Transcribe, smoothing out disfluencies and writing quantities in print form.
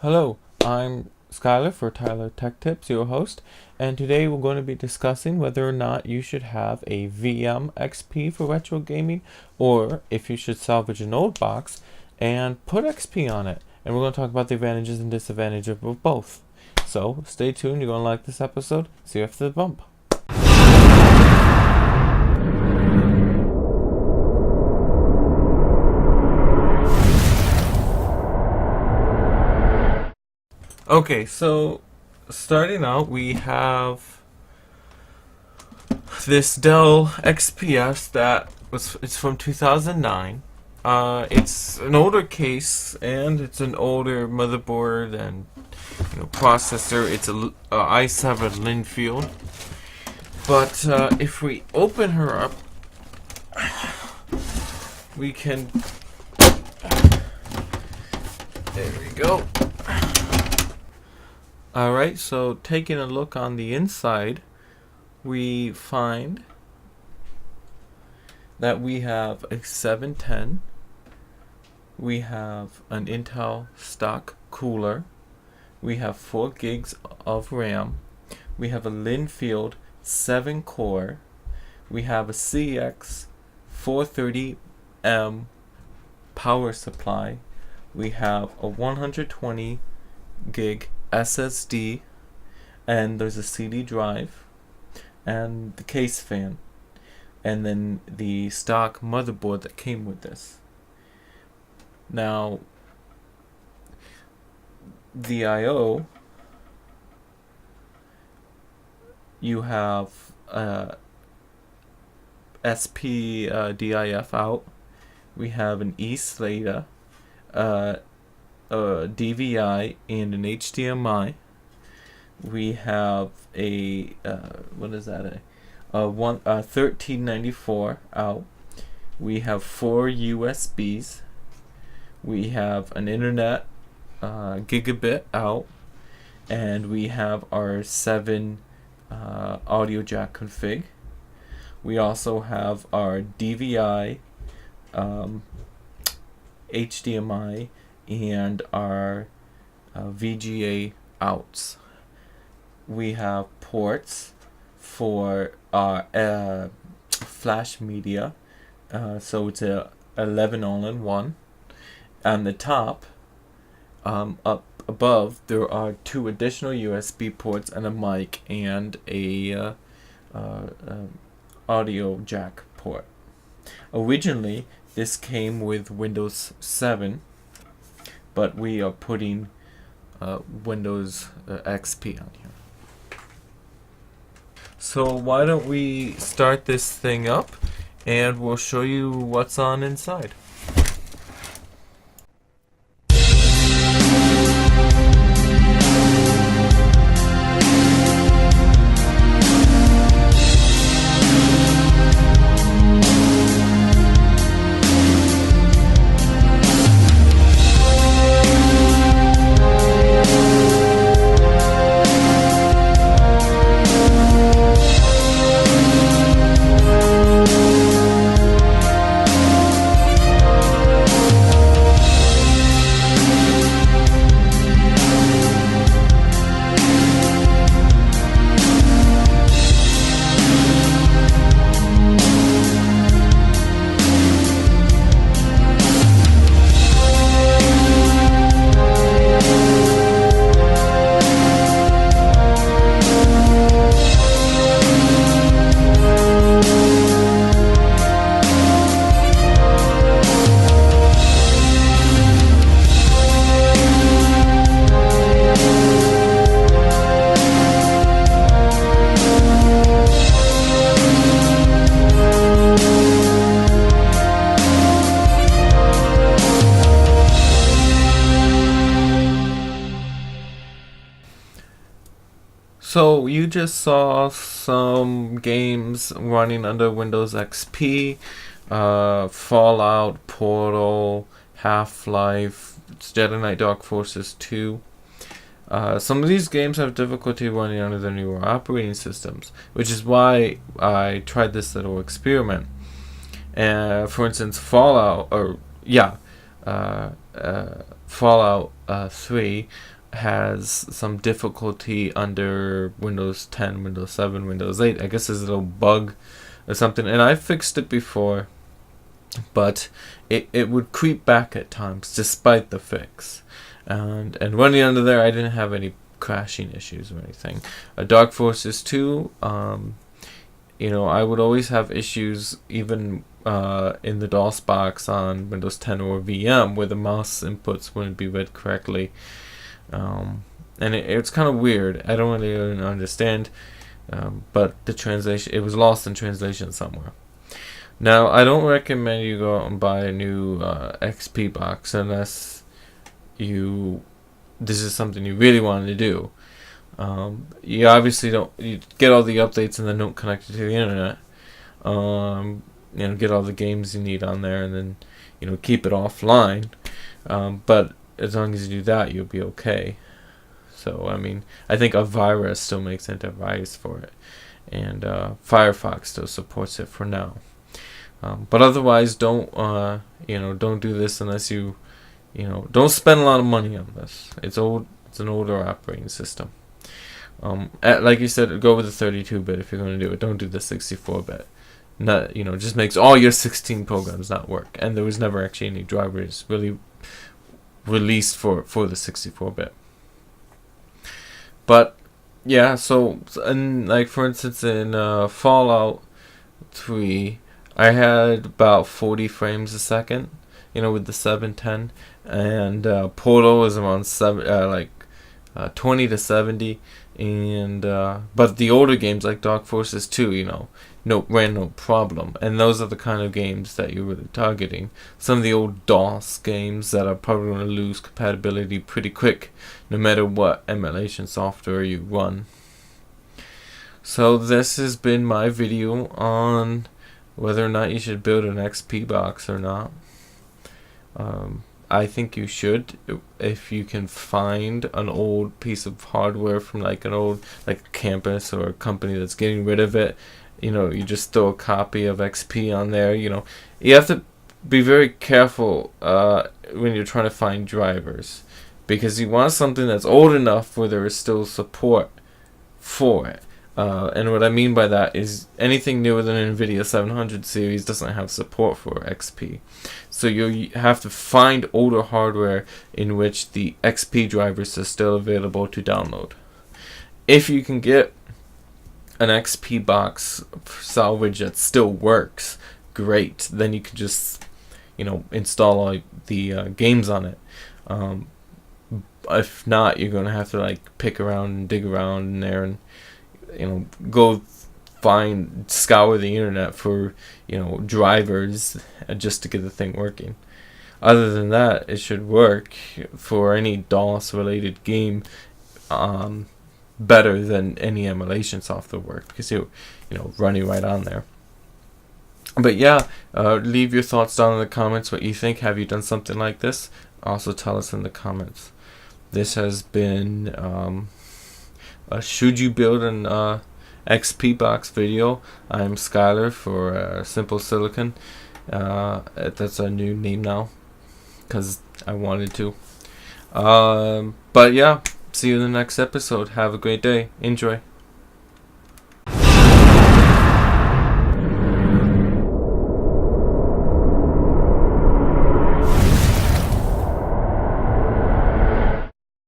Hello, I'm Skylar for Tyler Tech Tips, your host, and today we're going to be discussing whether or not you should have a VM XP for retro gaming or if you should salvage an old box and put XP on it. And we're going to talk about the advantages and disadvantages of both. So stay tuned, you're going to like this episode. See you after the bump. Okay, so starting out, we have this Dell XPS it's from 2009. It's an older case and it's an older motherboard and processor. It's a i7 Linfield. But if we open her up, we can. There we go. Alright, so taking a look on the inside, we find that we have a 710, we have an Intel stock cooler, we have 4 gigs of RAM, we have a Linfield 7 core, we have a CX 430M power supply, we have a 120 gig SSD, and there's a CD drive, and the case fan, and then the stock motherboard that came with this. Now, the I/O, you have SPDIF out, we have an eSATA, a DVI and an HDMI. We have a what is that? A 1394 out. We have 4 USBs. We have an internet gigabit out, and we have our 7 audio jack config. We also have our DVI, HDMI, and our VGA outs. We have ports for our flash media, so it's a 11 all-in-one. On the top, up above, there are 2 additional USB ports and a mic and a audio jack port. Originally, this came with Windows 7, but we are putting Windows XP on here. So why don't we start this thing up and we'll show you what's on inside. So you just saw some games running under Windows XP, Fallout, Portal, Half-Life, Jedi Knight Dark Forces 2. Some of these games have difficulty running under the newer operating systems, which is why I tried this little experiment. For instance, Fallout, Fallout 3 has some difficulty under Windows 10, Windows 7, Windows 8. I guess there's a little bug or something, and I fixed it before, but it would creep back at times despite the fix. And running under there, I didn't have any crashing issues or anything. Dark Forces 2, I would always have issues even in the DOS box on Windows 10 or VM where the mouse inputs wouldn't be read correctly. And it's kind of weird. I don't really understand, but the translation, it was lost in translation somewhere. Now, I don't recommend you go out and buy a new XP box unless this is something you really want to do. You obviously you get all the updates and then don't connect it to the internet. Get all the games you need on there and then, keep it offline. But as long as you do that, you'll be okay. So, I think Avira still makes antivirus for it. And Firefox still supports it for now. But otherwise, don't do this unless don't spend a lot of money on this. It's an older operating system. Like you said, go with the 32-bit if you're going to do it. Don't do the 64-bit. Just makes all your 16 programs not work. And there was never actually any drivers really released for the 64-bit. But yeah, so and for instance in Fallout 3, I had about 40 frames a second, with the 710, and Portal was around 20 to 70, and but the older games like Dark Forces 2, ran no problem, and those are the kind of games that you're really targeting. Some of the old DOS games that are probably going to lose compatibility pretty quick, no matter what emulation software you run. So this has been my video on whether or not you should build an XP box or not. I think you should if you can find an old piece of hardware from an old campus or a company that's getting rid of it. You just throw a copy of XP on there. You have to be very careful when you're trying to find drivers, because you want something that's old enough where there is still support for it. And what I mean by that is anything newer than an NVIDIA 700 series doesn't have support for XP. So you have to find older hardware in which the XP drivers are still available to download. If you can get an XP box salvage that still works, great. Then you can just, install all the games on it. If not, you're going to have to pick around and dig around in there and go scour the internet for drivers just to get the thing working. Other than that, it should work for any DOS related game better than any emulation software work, because running right on there. But yeah, leave your thoughts down in the comments, what you think. Have you done something like this? Also tell us in the comments. This has been should you build an XP box video. I'm Skylar for Simple Silicon. That's a new name now because I wanted to. But yeah, see you in the next episode. Have a great day. Enjoy.